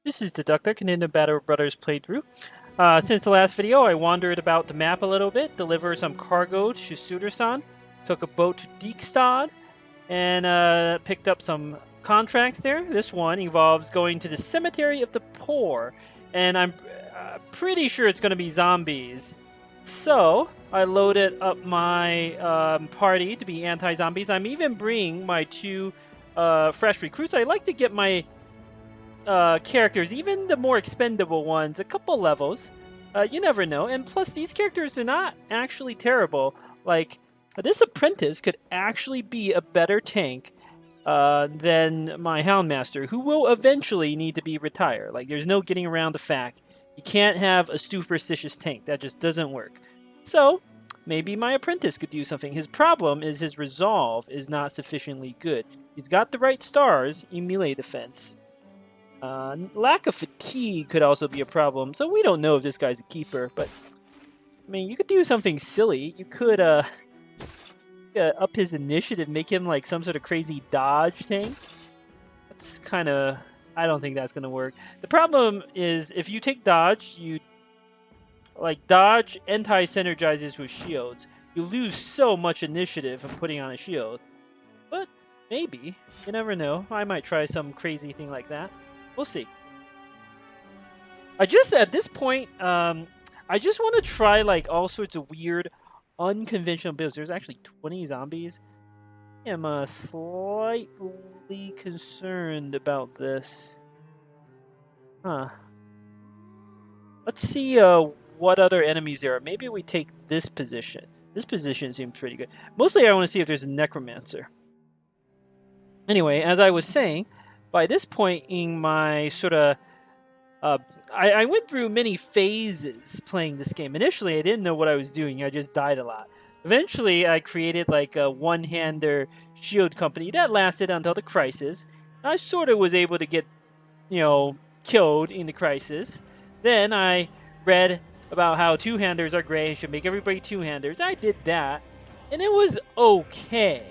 This is Deductor, continuing Battle Brothers playthrough. Since the last video, I wandered about the map a little bit, delivered some cargo to Suder-san, took a boat to Diekstad, and picked up some contracts there. This one involves going to the Cemetery of the Poor, and I'm pretty sure it's going to be zombies. So, I loaded up my party to be anti-zombies. I'm even bringing my two fresh recruits. I like to get my characters, even the more expendable ones, a couple levels. You never know. And plus, these characters are not actually terrible. Like, this apprentice could actually be a better tank than my Houndmaster, who will eventually need to be retired. Like, there's no getting around the fact you can't have a superstitious tank. That just doesn't work. So, maybe my apprentice could do something. His problem is his resolve is not sufficiently good. He's got the right stars in melee defense. Lack of fatigue could also be a problem, so we don't know if this guy's a keeper, but I mean, you could do something silly. You could up his initiative, make him like some sort of crazy dodge tank. That's kind of... I don't think that's going to work. The problem is, if you take dodge, dodge anti-synergizes with shields. You lose so much initiative from putting on a shield. But maybe. You never know. I might try some crazy thing like that. We'll see. At this point, I just want to try like all sorts of weird, unconventional builds. There's actually 20 zombies. I am slightly concerned about this. Huh. Let's see what other enemies there are. Maybe we take this position. This position seems pretty good. Mostly I want to see if there's a necromancer. Anyway, as I was saying, by this point in my sort of... I went through many phases playing this game. Initially, I didn't know what I was doing. I just died a lot. Eventually, I created like a one-hander shield company that lasted until the crisis. I sort of was able to get, killed in the crisis. Then I read about how two-handers are great. I should make everybody two-handers. I did that, and it was okay.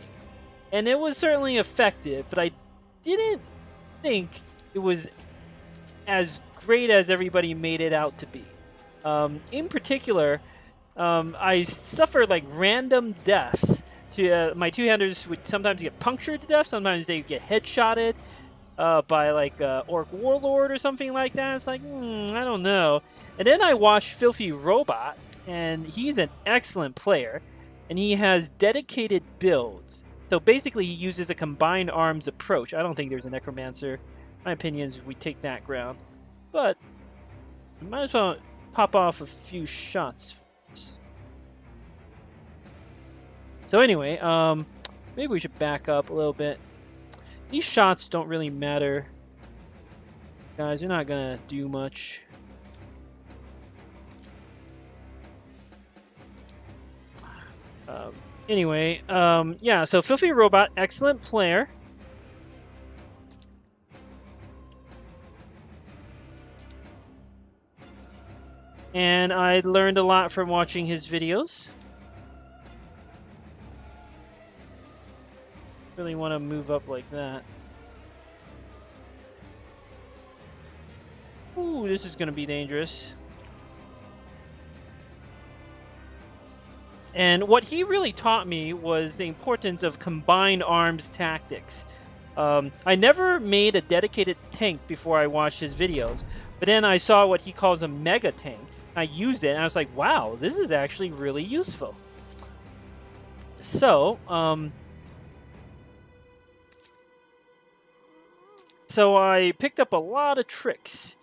And it was certainly effective, but I didn't think it was as great as everybody made it out to be. In particular, I suffered like random deaths. My two-handers would sometimes get punctured to death. Sometimes they get headshotted by like Orc Warlord or something like that. It's like, I don't know. And then I watched Filthy Robot, and he's an excellent player, and he has dedicated builds. So basically, he uses a combined arms approach. I don't think there's a necromancer. My opinion is we take that ground. But I might as well pop off a few shots first. So anyway, maybe we should back up a little bit. These shots don't really matter. Guys, you're not going to do much. Anyway, yeah, so Filthy Robot, excellent player. And I learned a lot from watching his videos. Really want to move up like that. Ooh, this is going to be dangerous. And what he really taught me was the importance of combined arms tactics. I never made a dedicated tank before I watched his videos, but then I saw what he calls a mega tank. I used it, and I was like, wow, this is actually really useful. So, I picked up a lot of tricks.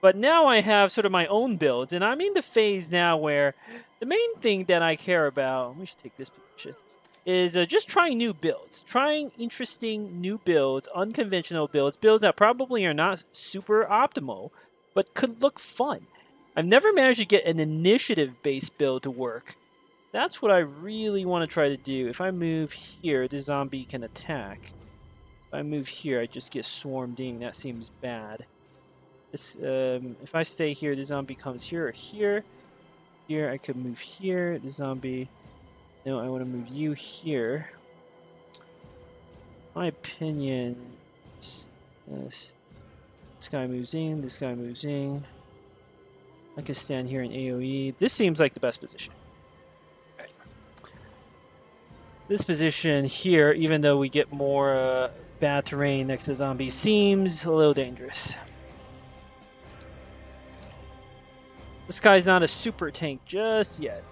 But now I have sort of my own builds, and I'm in the phase now where the main thing that I care about, we should take this position, is just trying new builds. Trying interesting new builds, unconventional builds, builds that probably are not super optimal, but could look fun. I've never managed to get an initiative-based build to work. That's what I really want to try to do. If I move here, the zombie can attack. If I move here, I just get swarmed in. That seems bad. This, if I stay here, the zombie comes here or here. Here, I could move here. The zombie... No, I want to move you here. My opinion... Yes. This guy moves in. This guy moves in. I can stand here in AoE. This seems like the best position. Right. This position here, even though we get more bad terrain next to zombies, seems a little dangerous. This guy's not a super tank just yet.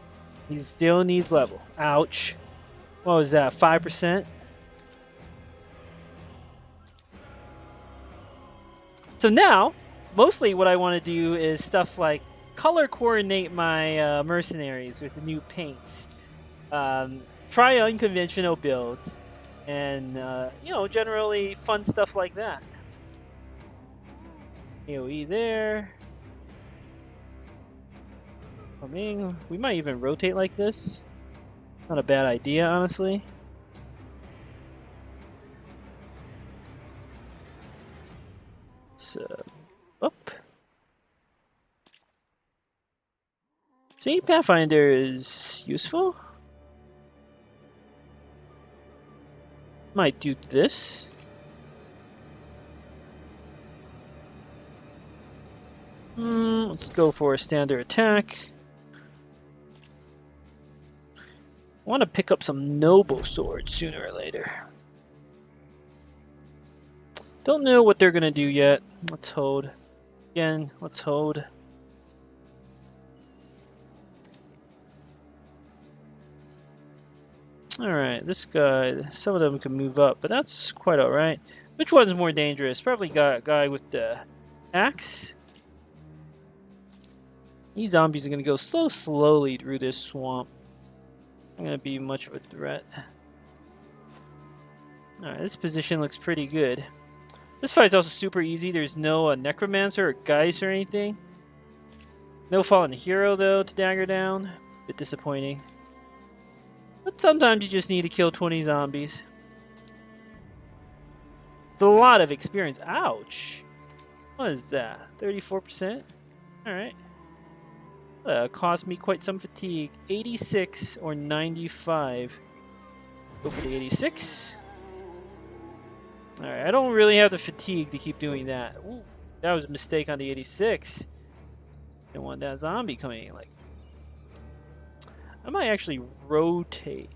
He still needs level. Ouch. What was that, 5%? So now, mostly what I want to do is stuff like color coordinate my mercenaries with the new paints. Try unconventional builds. And, you know, generally fun stuff like that. AoE there. Coming. We might even rotate like this. Not a bad idea, honestly. It's up. See, Pathfinder is useful. Might do this. Let's go for a standard attack. I want to pick up some noble swords sooner or later. Don't know what they're going to do yet. Let's hold. Again, let's hold. Alright, this guy, some of them can move up, but that's quite alright. Which one's more dangerous? Probably got a guy with the axe. These zombies are going to go so slowly through this swamp. Not going to be much of a threat. Alright, this position looks pretty good. This fight's also super easy. There's no necromancer or geist or anything. No fallen hero, though, to dagger down. Bit disappointing. But sometimes you just need to kill 20 zombies. It's a lot of experience. Ouch! What is that? 34%? Alright. Cost me quite some fatigue. 86 or 95. Go for the 86. Alright, I don't really have the fatigue to keep doing that. Ooh, that was a mistake on the 86. Didn't want that zombie coming in like. I might actually rotate.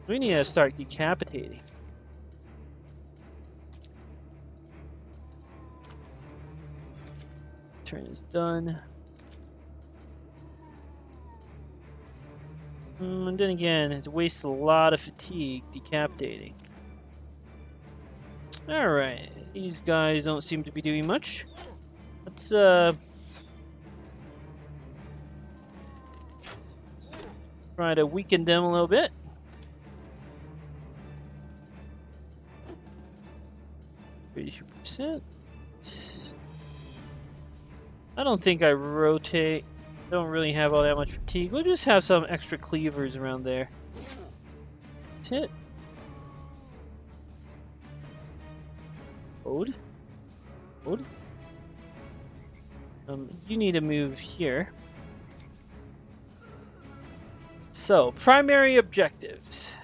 We need to start decapitating. Turn is done. And then again, it wastes a lot of fatigue decapitating. Alright, these guys don't seem to be doing much. Let's try to weaken them a little bit. %. I don't think I rotate. Don't really have all that much fatigue. We'll just have some extra cleavers around there. That's it. Hold. Hold. You need to move here. So, primary objectives.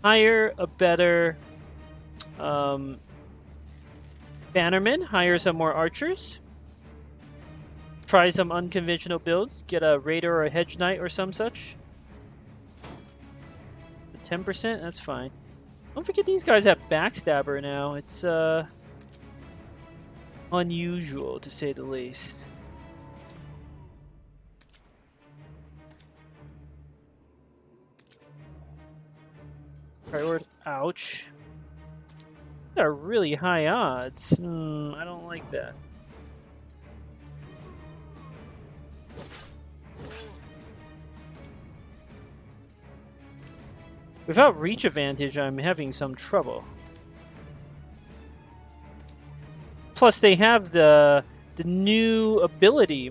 Hire a better bannerman. Hire some more archers. Try some unconventional builds. Get a raider or a hedge knight or some such. 10%? That's fine. Don't forget these guys have backstabber now. It's unusual to say the least. Priority. Ouch. These are really high odds. I don't like that. Without reach advantage, I'm having some trouble. Plus, they have the new ability.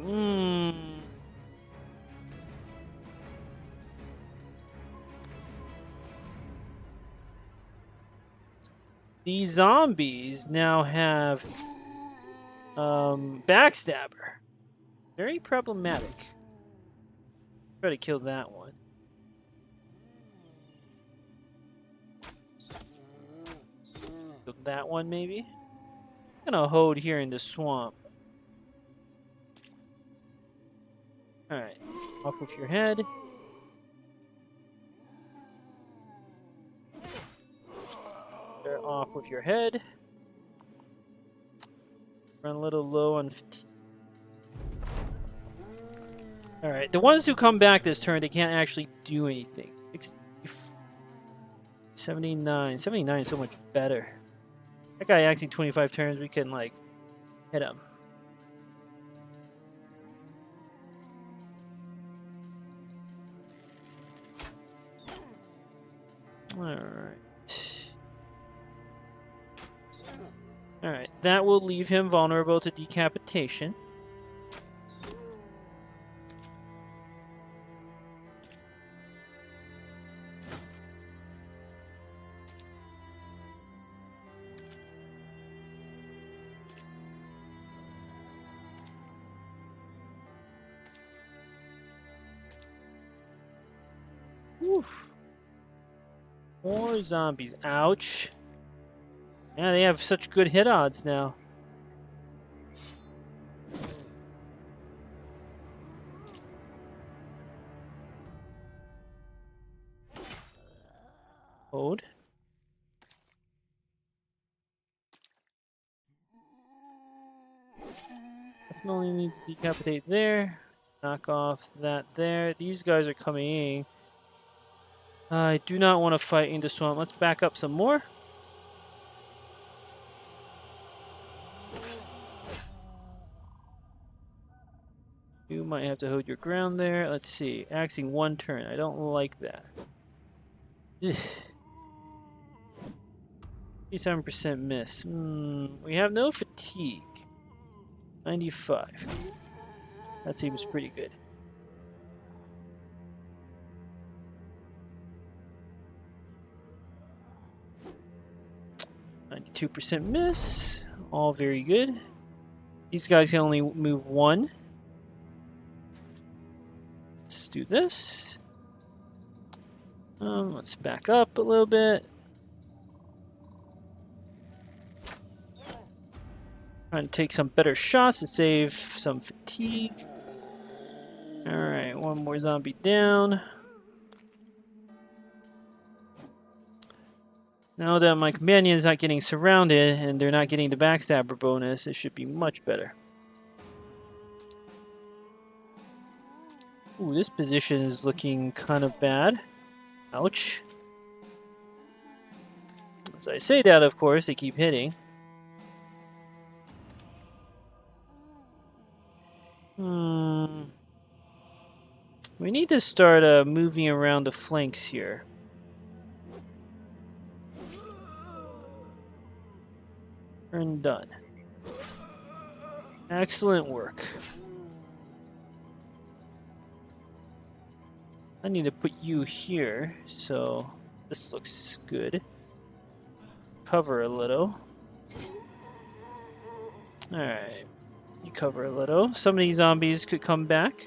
These zombies now have backstabber. Very problematic. Try to kill that one. So that one maybe. I'm gonna hold here in the swamp. All right, off with your head. They're off with your head. Run a little low on fatigue. All right, the ones who come back this turn, they can't actually do anything. 79. 79 is so much better. That guy acting 25 turns, we can, like, hit him. Alright. Alright, that will leave him vulnerable to decapitation. Oof. More zombies. Ouch. Yeah, they have such good hit odds now. Hold. Definitely need to decapitate there. Knock off that there. These guys are coming in. I do not want to fight in the swamp. Let's back up some more. You might have to hold your ground there. Let's see. Axing one turn. I don't like that. 87% miss. We have no fatigue. 95. That seems pretty good. %, miss. All very good. These guys can only move one. Let's do this. Let's back up a little bit. Trying to take some better shots to save some fatigue. Alright, one more zombie down. Now that my companion's not getting surrounded and they're not getting the backstabber bonus, it should be much better. Ooh, this position is looking kind of bad. Ouch. As I say that, of course, they keep hitting. We need to start moving around the flanks here. Turn done. Excellent work. I need to put you here, so this looks good. Cover a little. Alright. You cover a little. Some of these zombies could come back.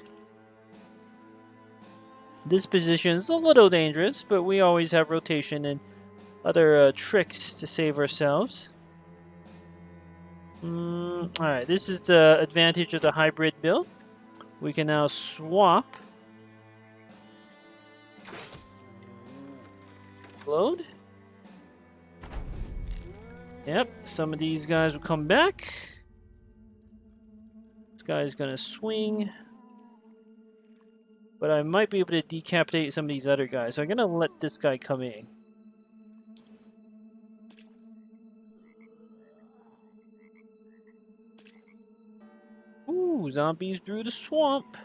This position is a little dangerous, but we always have rotation and other tricks to save ourselves. Alright, this is the advantage of the hybrid build. We can now swap. Load. Yep, some of these guys will come back. This guy's gonna swing. But I might be able to decapitate some of these other guys, so I'm gonna let this guy come in. Ooh, zombies through the swamp.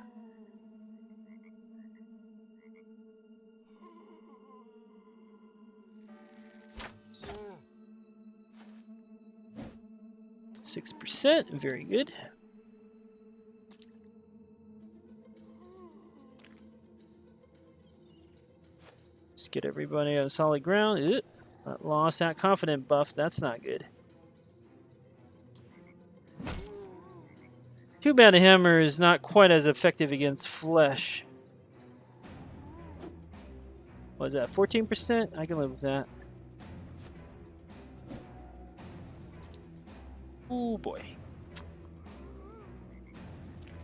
%, very good. Let's get everybody on solid ground. Lost that confident buff. That's not good. Too bad a hammer is not quite as effective against flesh. What is that, 14%? I can live with that. Oh boy.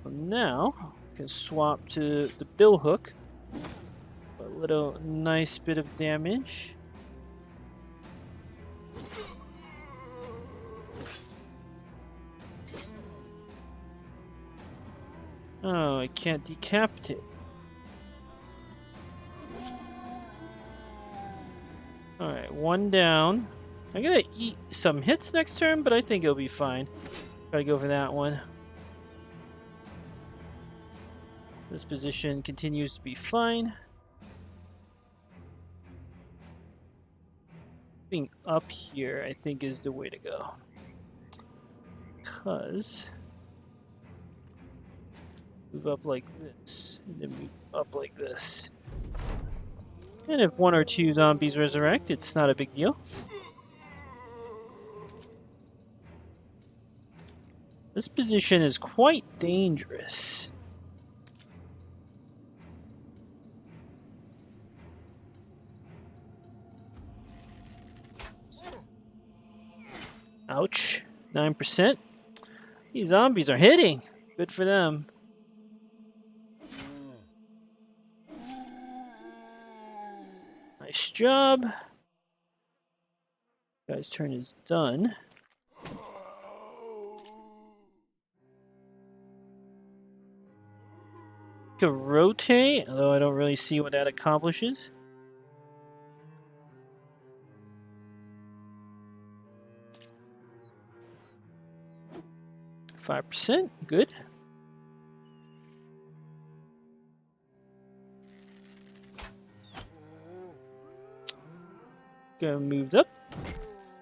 So now we can swap to the bill hook. A little nice bit of damage. Oh, I can't decapitate. Alright, one down. I'm gonna eat some hits next turn, but I think it'll be fine. Gotta go for that one. This position continues to be fine. Being up here, I think, is the way to go. Because move up like this, and then move up like this. And if one or two zombies resurrect, it's not a big deal. This position is quite dangerous. Ouch. 9%. These zombies are hitting. Good for them. Nice job. Guy's turn is done. Could rotate, although I don't really see what that accomplishes. %, good. Go moved up.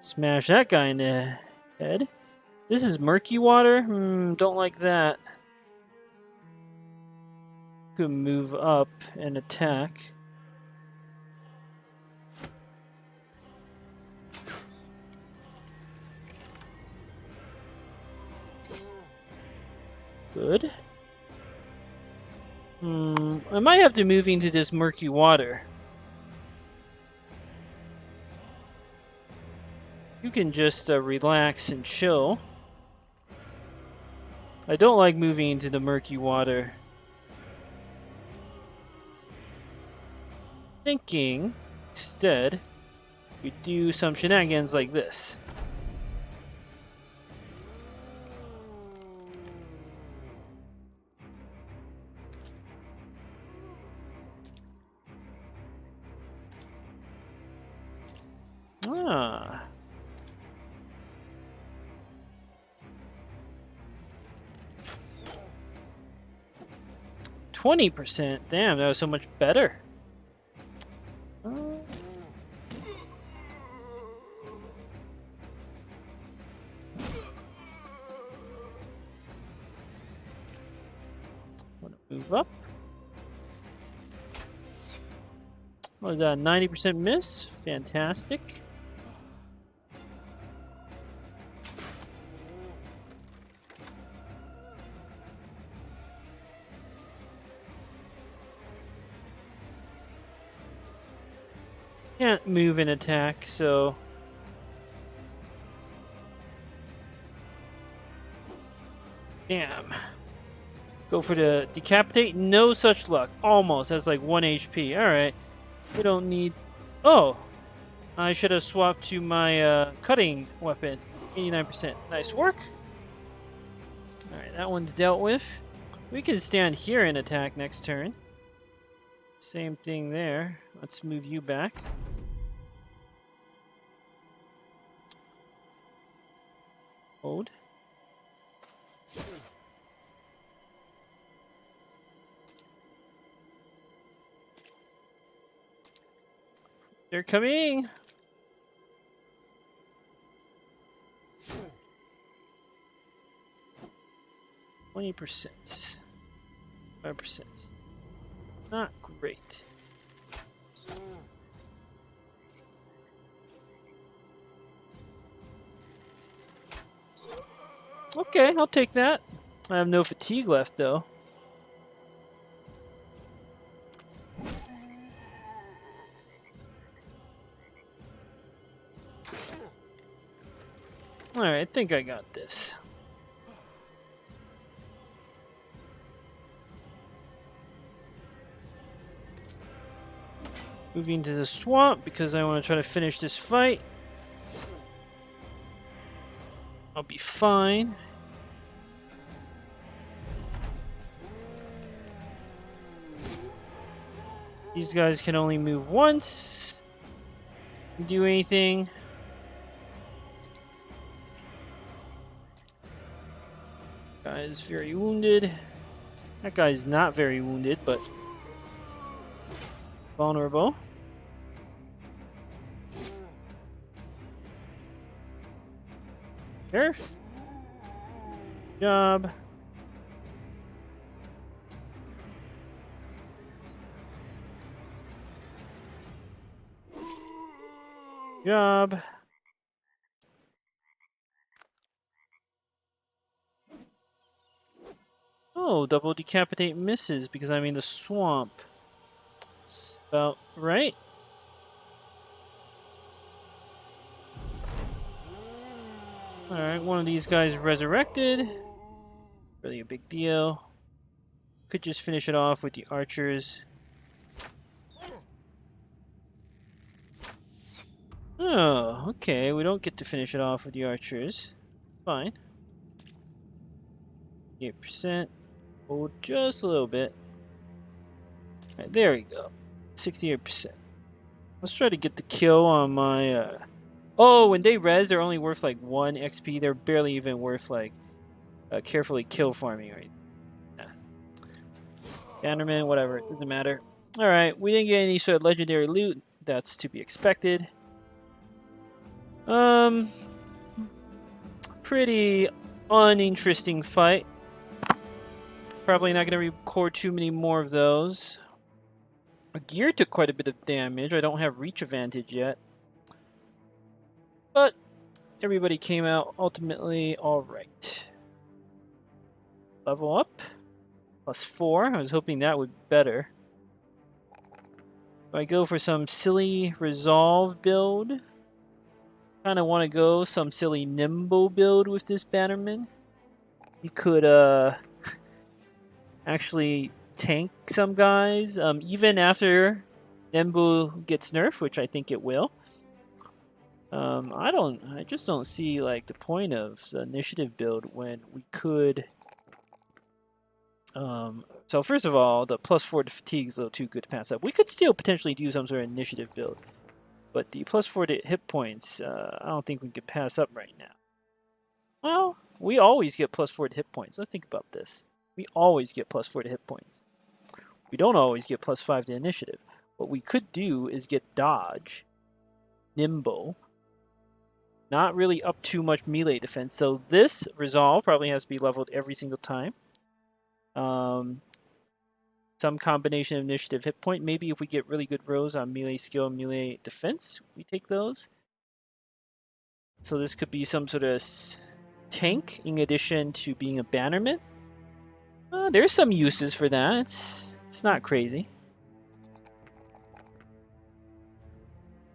Smash that guy in the head. This is murky water. Don't like that. Could move up and attack. Good. I might have to move into this murky water. You can just relax and chill. I don't like moving into the murky water. Thinking, instead, we do some shenanigans like this. Ah. 20%. Damn, that was so much better. Want to move up. What was that? 90% miss. Fantastic. Can't move and attack, so damn. Go for the decapitate. No such luck. Almost. That's like 1 HP. Alright. We don't need... Oh! I should have swapped to my cutting weapon. 89%. Nice work. Alright, that one's dealt with. We can stand here and attack next turn. Same thing there. Let's move you back. Hold. They're coming! %. 5%. Not great. Okay, I'll take that. I have no fatigue left, though. Alright, I think I got this. Moving to the swamp because I want to try to finish this fight. I'll be fine. These guys can only move once. Do anything. Guy is very wounded. That guy's not very wounded, but vulnerable. There. Job. Job. Oh, double decapitate misses because I'm in the swamp. It's about right. Alright, one of these guys resurrected. Really a big deal. Could just finish it off with the archers. Oh, okay. We don't get to finish it off with the archers. Fine. 8%. Oh, just a little bit. Right, there we go. 68%. Let's try to get the kill on my... Oh, when they res, they're only worth like 1 XP. They're barely even worth like carefully kill farming, right? Nah. Bannerman, whatever. It doesn't matter. Alright, we didn't get any sort of legendary loot. That's to be expected. Pretty uninteresting fight. Probably not going to record too many more of those. Our gear took quite a bit of damage. I don't have reach advantage yet. But everybody came out ultimately alright. Level up. +4. I was hoping that would be better. Do I go for some silly resolve build? Kind of want to go some silly nimble build with this bannerman. You could actually tank some guys even after nimble gets nerfed, which I think it will. I just don't see like the point of the initiative build when we could. So first of all, the +4 to fatigue is a little too good to pass up. We could still potentially do some sort of initiative build. But the +4 to hit points, I don't think we could pass up right now. Well, we always get +4 to hit points. Let's think about this. We always get +4 to hit points. We don't always get +5 to initiative. What we could do is get dodge, nimble, not really up too much melee defense. So this resolve probably has to be leveled every single time. Some combination of initiative hit point. Maybe if we get really good rolls on melee skill and melee defense, we take those. So this could be some sort of tank in addition to being a bannerman. There's some uses for that. It's not crazy.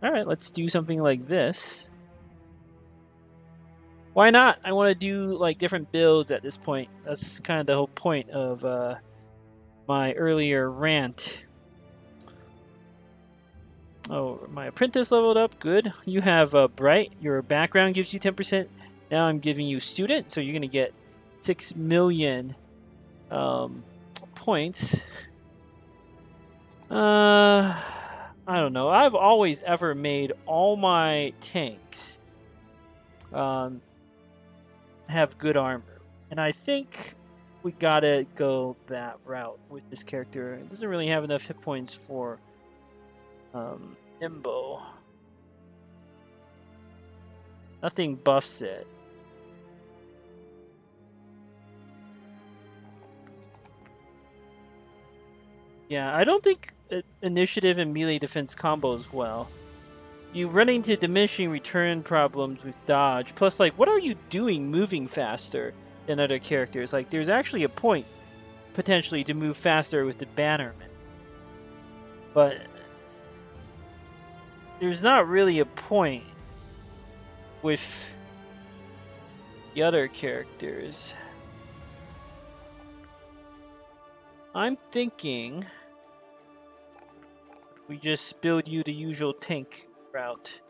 Alright, let's do something like this. Why not? I want to do like different builds at this point. That's kind of the whole point of my earlier rant. Oh, my apprentice leveled up. Good. You have Bright. Your background gives you 10%. Now I'm giving you Student, so you're going to get 6 million points. I don't know. I've always ever made all my tanks have good armor. And I think we gotta go that route with this character. It doesn't really have enough hit points for Nimble. Nothing buffs it. Yeah, I don't think initiative and melee defense combos well. You run into diminishing return problems with dodge. Plus, like, what are you doing moving faster than other characters? Like, there's actually a point, potentially, to move faster with the bannerman. But there's not really a point with the other characters. I'm thinking we just build you the usual tank route.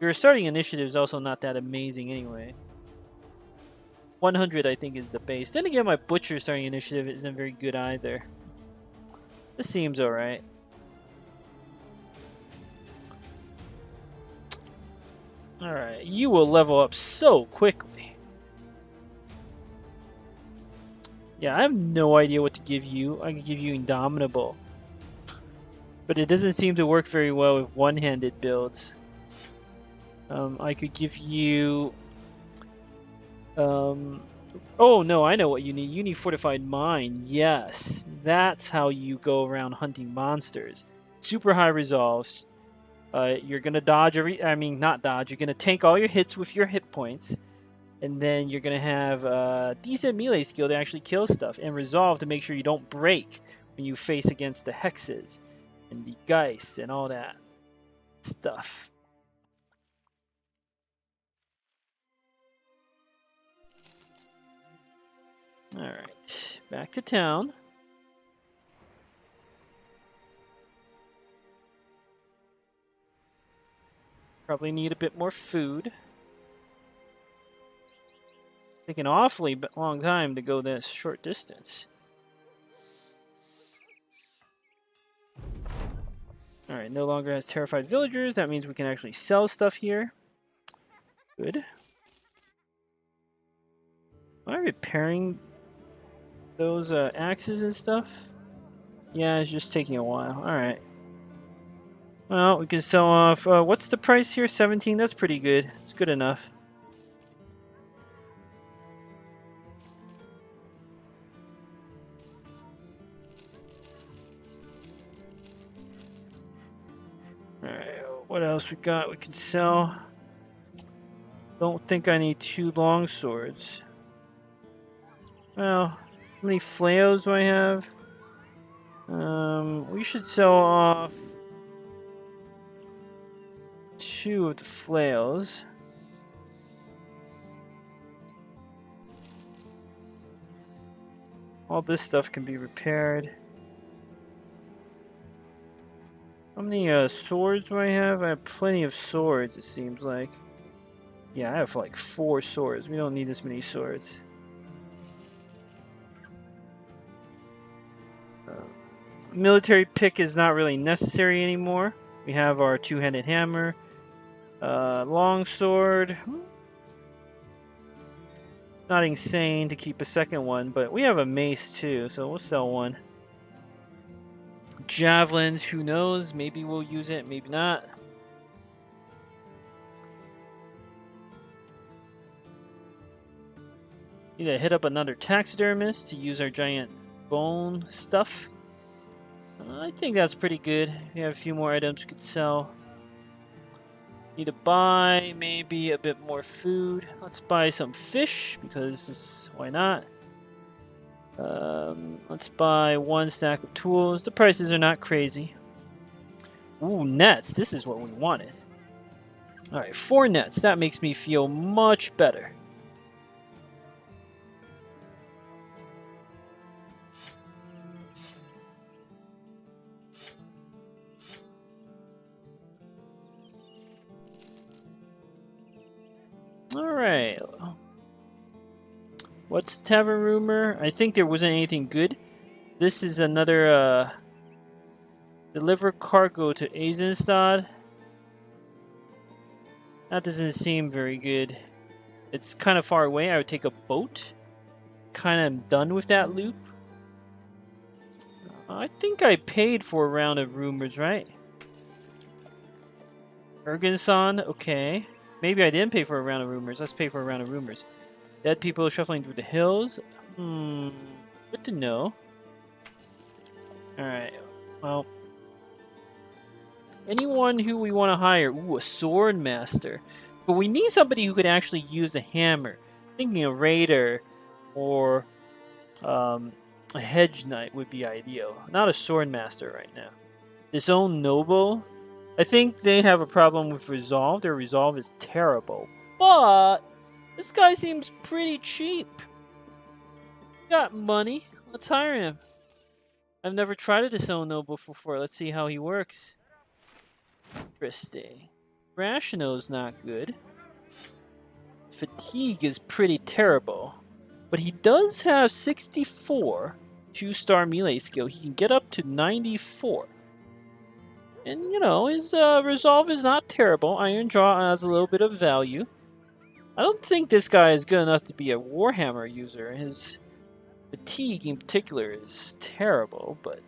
Your starting initiative is also not that amazing anyway. 100 I think is the base. Then again, my butcher starting initiative isn't very good either. This seems alright. Alright, you will level up so quickly. Yeah, I have no idea what to give you. I can give you Indomitable. But it doesn't seem to work very well with one-handed builds. I could give you... oh, no, I know what you need. You need Fortified Mind. Yes, that's how you go around hunting monsters. Super high resolves. You're going to dodge not dodge. You're going to tank all your hits with your hit points. And then you're going to have a decent melee skill to actually kill stuff. And resolve to make sure you don't break when you face against the hexes. And the Geist and all that stuff. Alright, back to town. Probably need a bit more food. Taking an awfully long time to go this short distance. Alright, no longer has terrified villagers. That means we can actually sell stuff here. Good. Am I repairing those axes and stuff? Yeah, it's just taking a while. Alright. Well, we can sell off... what's the price here? 17? That's pretty good. It's good enough. Alright, what else we got? We can sell... Don't think I need 2 long swords. Well, how many flails do I have? We should sell off 2 of the flails. All this stuff can be repaired. How many swords do I have? I have plenty of swords, it seems like. Yeah, I have like 4 swords. We don't need this many swords. Military pick is not really necessary anymore. We have our 2-handed hammer. Long sword. Not insane to keep a second one, but we have a mace too, so we'll sell one. Javelins, who knows? Maybe we'll use it, maybe not. Need to hit up another taxidermist to use our giant bone stuff. I think that's pretty good. We have a few more items we could sell. Need to buy maybe a bit more food. Let's buy some fish because why not? Let's buy 1 stack of tools. The prices are not crazy. Ooh, nets. This is what we wanted. Alright, 4 nets. That makes me feel much better. Alright. What's Tavern Rumor? I think there wasn't anything good. This is another, deliver cargo to Eisenstadt. That doesn't seem very good. It's kind of far away. I would take a boat. Kind of am done with that loop. I think I paid for a round of rumors, right? Ergenson, okay. Maybe I didn't pay for a round of rumors. Let's pay for a round of rumors. Dead people shuffling through the hills. Good to know. Alright, well. Anyone who we want to hire. Ooh, a sword master. But we need somebody who could actually use a hammer. Thinking a raider or a hedge knight would be ideal. Not a sword master right now. Disowned noble. I think they have a problem with resolve. Their resolve is terrible. But This guy seems pretty cheap. Got money. Let's hire him. I've never tried a Disowned noble before. Let's see how he works. Interesting. Rational's not good. Fatigue is pretty terrible. But he does have 64 2-star melee skill. He can get up to 94. And, you know, his resolve is not terrible. Iron Jaw has a little bit of value. I don't think this guy is good enough to be a Warhammer user. His fatigue in particular is terrible, but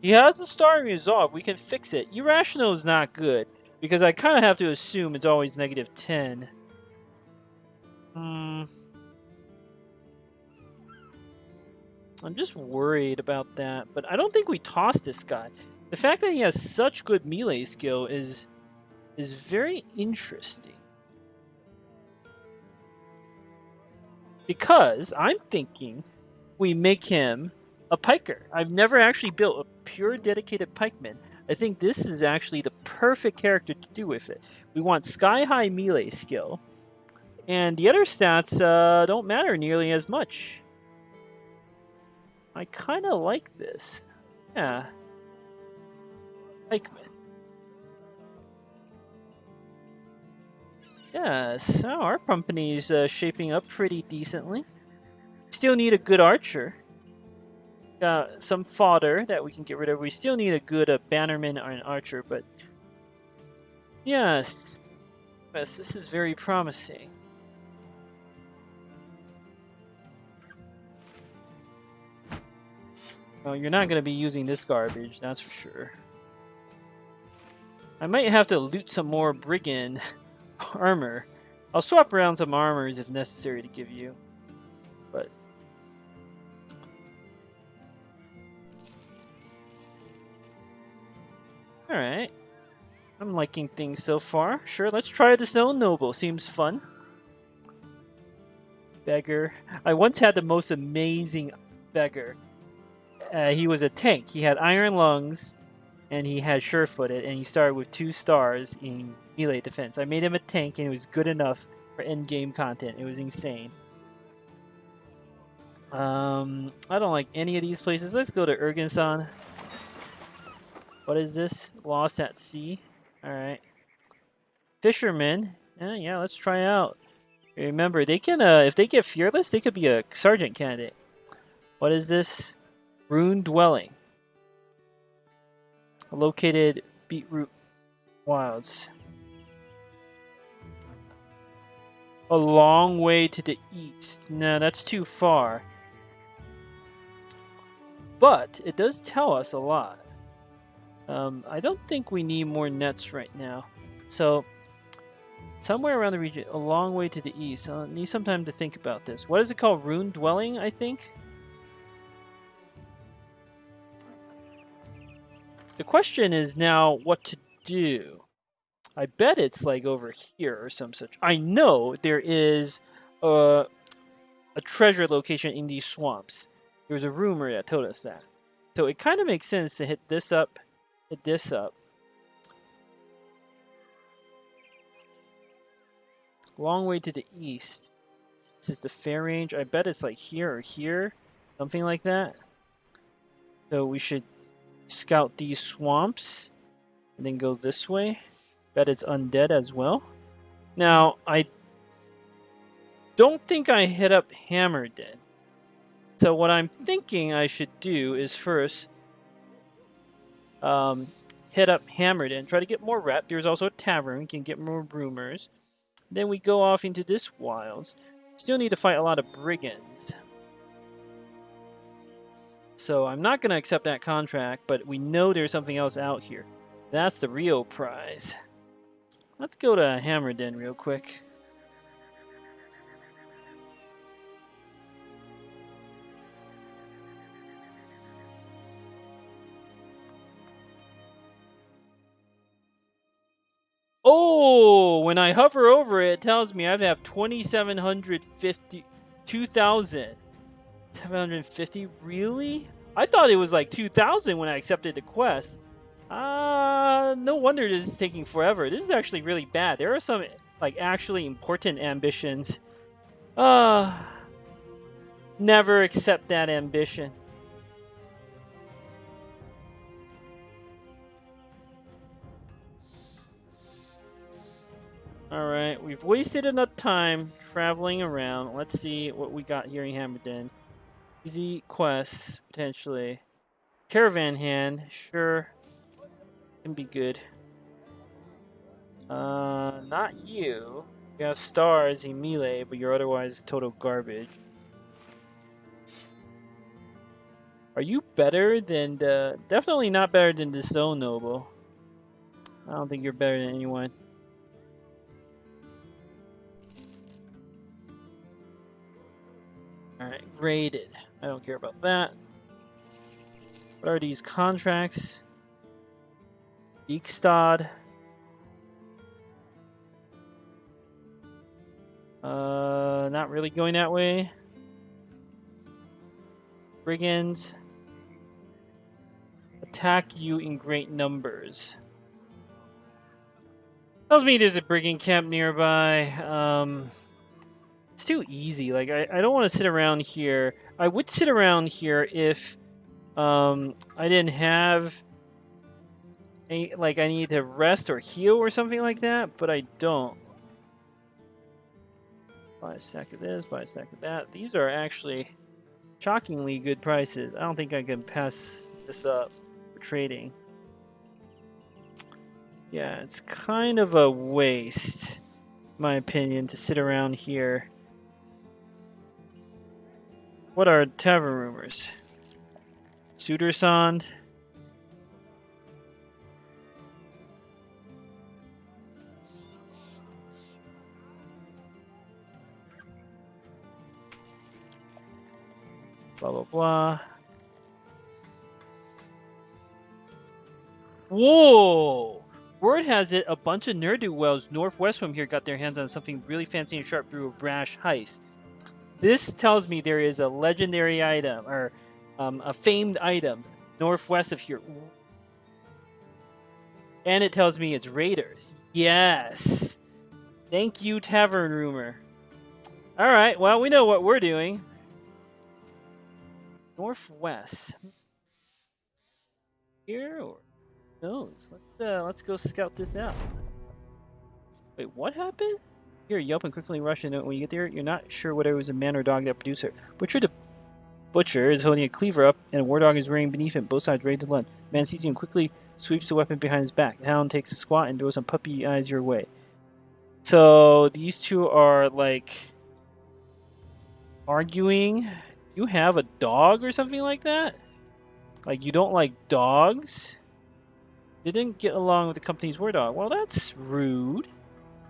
he has a starring resolve. We can fix it. Irrational is not good because I kind of have to assume it's always -10. I'm just worried about that, but I don't think we toss this guy. The fact that he has such good melee skill is very interesting. Because I'm thinking we make him a piker. I've never actually built a pure dedicated pikeman. I think this is actually the perfect character to do with it. We want sky-high melee skill, and the other stats don't matter nearly as much. I kind of like this. Yeah. Pikeman. Yeah, so our company's shaping up pretty decently. Still need a good archer. Got some fodder that we can get rid of. We still need a good bannerman or an archer, but yes, this is very promising. Well, you're not going to be using this garbage, that's for sure. I might have to loot some more brigand armor. I'll swap around some armors if necessary to give you, but alright. I'm liking things so far. Sure, let's try the Disowned noble. Seems fun. Beggar. I once had the most amazing beggar. He was a tank. He had iron lungs, and he had sure-footed, and he started with 2 stars in melee defense. I made him a tank, and it was good enough for end-game content. It was insane. I don't like any of these places. Let's go to Urgensan. What is this? Lost at Sea. Alright. Fishermen. Yeah, let's try out. Remember, they can, if they get fearless, they could be a sergeant candidate. What is this? Rune Dwelling. Located Beetroot Wilds. A long way to the east. No, that's too far. But it does tell us a lot. I don't think we need more nets right now. So, somewhere around the region, a long way to the east. I'll need some time to think about this. What is it called? Rune Dwelling, I think? The question is now what to do. I bet it's like over here or some such. I know there is a treasure location in these swamps. There's a rumor that told us that. So it kind of makes sense to hit this up, hit this up. Long way to the east. This is the fair range. I bet it's like here or here. Something like that. So we should scout these swamps and then go this way. Bet it's undead as well. Now, I don't think I hit up Hammerden. So what I'm thinking I should do is first hit up Hammerden, try to get more rep. There's also a tavern, we can get more rumors. Then we go off into this wilds. Still need to fight a lot of brigands. So I'm not going to accept that contract, but we know there's something else out here. That's the real prize. Let's go to Hammerden real quick. Oh, when I hover over it, it tells me I have 2,750, 2,750. Really? I thought it was like 2,000 when I accepted the quest. No wonder this is taking forever. This is actually really bad. There are some like actually important ambitions, uh, never accept that ambition. Alright, we've wasted enough time traveling around. Let's see what we got here in Hammerden. Easy quests, potentially. Caravan hand, sure. Can be good. Not you. You have stars in melee, but you're otherwise total garbage. Are you better than the... Definitely not better than the Stone Noble. I don't think you're better than anyone. Alright, rated. I don't care about that. What are these contracts? Geekstad. Not really going that way. Brigands. Attack you in great numbers. Tells me there's a brigand camp nearby. It's too easy. Like, I don't want to sit around here. I would sit around here if I didn't have any, like, I need to rest or heal or something like that, but I don't. Buy a stack of this, buy a stack of that. These are actually shockingly good prices. I don't think I can pass this up for trading. Yeah, it's kind of a waste, in my opinion, to sit around here. What are tavern rumors? Sudersond. Blah, blah, blah. Whoa! Word has it a bunch of ne'er-do-wells northwest from here got their hands on something really fancy and sharp through a brash heist. This tells me there is a legendary item, or a famed item, northwest of here. And it tells me it's raiders. Yes! Thank you, Tavern Rumor. Alright, well, we know what we're doing. Northwest. Here, or... knows? Let's go scout this out. Wait, what happened? Here, yelp and quickly rush in. When you get there, you're not sure whether it was a man or dog that produced her. Butcher is holding a cleaver up, and a war dog is rearing beneath him, both sides ready to lunge. Man sees you and quickly sweeps the weapon behind his back. The hound takes a squat and throws some puppy eyes your way. So, these two are, like, arguing. You have a dog or something like that? Like, you don't like dogs? They didn't get along with the company's war dog. Well, that's rude.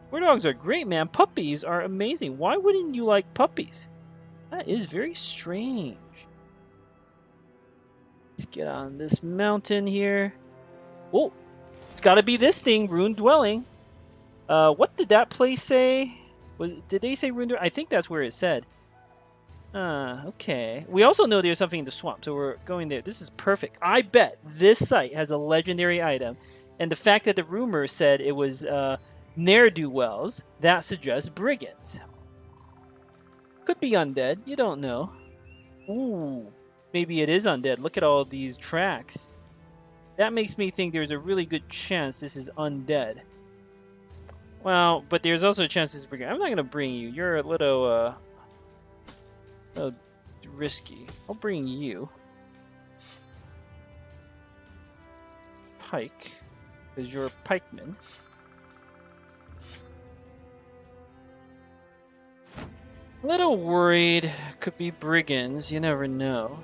War dogs are great, man. Puppies are amazing. Why wouldn't you like puppies? That is very strange. Let's get on this mountain here. Oh, it's got to be this thing, Ruined Dwelling. What did that place say? Did they say Ruined Dwelling? I think that's where it said. Okay. We also know there's something in the swamp, so we're going there. This is perfect. I bet this site has a legendary item, and the fact that the rumor said it was ne'er-do-wells, that suggests brigands. Could be undead. You don't know. Ooh, maybe it is undead. Look at all these tracks. That makes me think there's a really good chance this is undead. Well, but there's also a chance this is brigand. I'm not going to bring you. You're a little risky. I'll bring you. Pike, because you're a pikeman. A little worried. Could be brigands. You never know.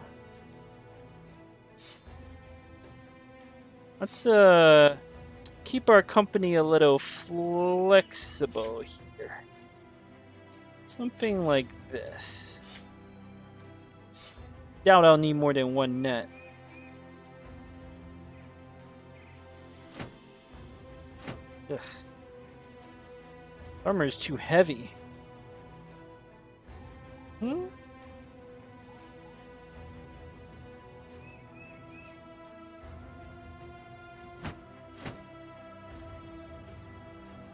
Let's keep our company a little flexible here. Something like this. Doubt I'll need more than one net. Ugh. Armor is too heavy.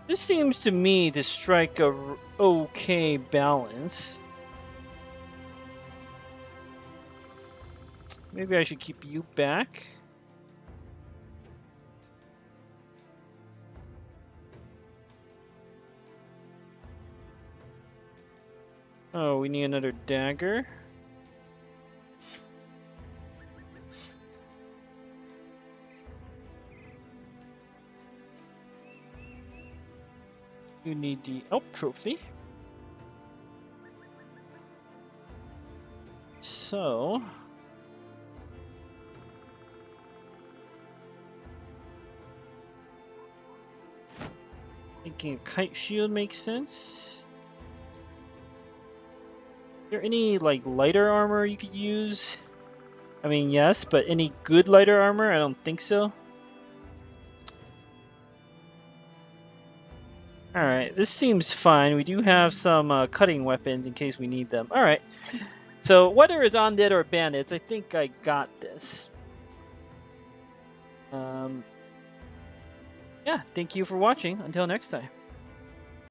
This This seems to me to strike a okay balance. Maybe I should keep you back. Oh, we need another dagger. You need the trophy. So thinking a kite shield makes sense. Is there any like lighter armor you could use? I mean, yes, but any good lighter armor? I don't think so. Alright, this seems fine. We do have some cutting weapons in case we need them. Alright. So, whether it's Undead or Bandits, I think I got this. Yeah, thank you for watching. Until next time.